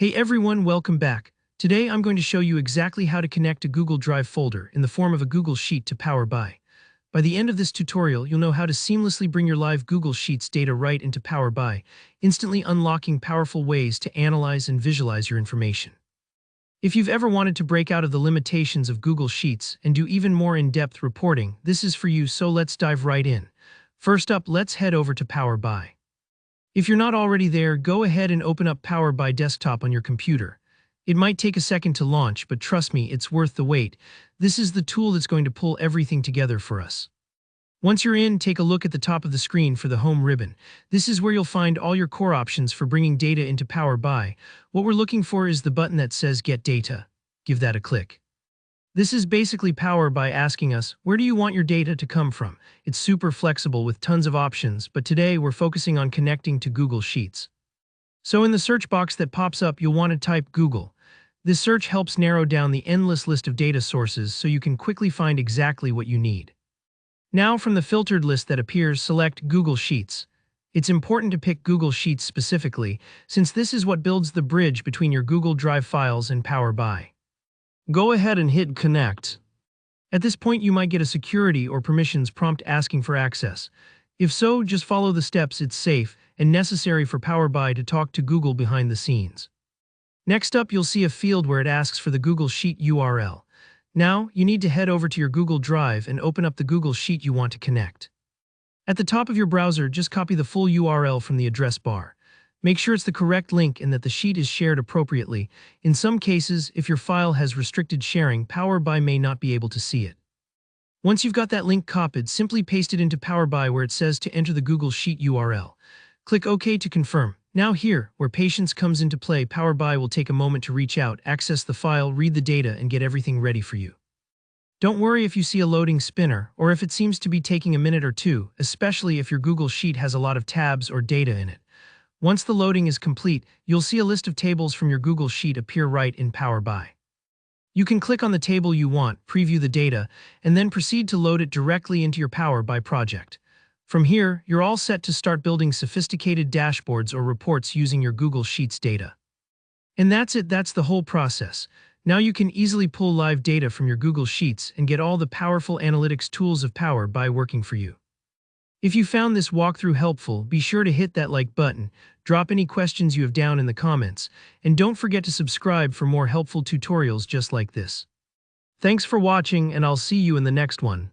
Hey everyone, welcome back. Today I'm going to show you exactly how to connect a Google Drive folder in the form of a Google Sheet to Power BI. By the end of this tutorial, you'll know how to seamlessly bring your live Google Sheets data right into Power BI, instantly unlocking powerful ways to analyze and visualize your information. If you've ever wanted to break out of the limitations of Google Sheets and do even more in-depth reporting, this is for you, so let's dive right in. First up, let's head over to Power BI. If you're not already there, go ahead and open up Power BI Desktop on your computer. It might take a second to launch, but trust me, it's worth the wait. This is the tool that's going to pull everything together for us. Once you're in, take a look at the top of the screen for the Home ribbon. This is where you'll find all your core options for bringing data into Power BI. What we're looking for is the button that says Get Data. Give that a click. This is basically Power BI asking us, where do you want your data to come from? It's super flexible with tons of options, but today we're focusing on connecting to Google Sheets. So in the search box that pops up, you'll want to type Google. This search helps narrow down the endless list of data sources so you can quickly find exactly what you need. Now from the filtered list that appears, select Google Sheets. It's important to pick Google Sheets specifically, since this is what builds the bridge between your Google Drive files and Power BI. Go ahead and hit Connect. At this point, you might get a security or permissions prompt asking for access. If so, just follow the steps. It's safe and necessary for Power BI to talk to Google behind the scenes. Next up, you'll see a field where it asks for the Google Sheet URL. Now, you need to head over to your Google Drive and open up the Google Sheet you want to connect. At the top of your browser, just copy the full URL from the address bar. Make sure it's the correct link and that the sheet is shared appropriately. In some cases, if your file has restricted sharing, Power BI may not be able to see it. Once you've got that link copied, simply paste it into Power BI where it says to enter the Google Sheet URL. Click OK to confirm. Now here, where patience comes into play, Power BI will take a moment to reach out, access the file, read the data, and get everything ready for you. Don't worry if you see a loading spinner, or if it seems to be taking a minute or two, especially if your Google Sheet has a lot of tabs or data in it. Once the loading is complete, you'll see a list of tables from your Google Sheet appear right in Power BI. You can click on the table you want, preview the data, and then proceed to load it directly into your Power BI project. From here, you're all set to start building sophisticated dashboards or reports using your Google Sheets data. And that's it, that's the whole process. Now you can easily pull live data from your Google Sheets and get all the powerful analytics tools of Power BI working for you. If you found this walkthrough helpful, be sure to hit that like button, drop any questions you have down in the comments, and don't forget to subscribe for more helpful tutorials just like this. Thanks for watching, and I'll see you in the next one.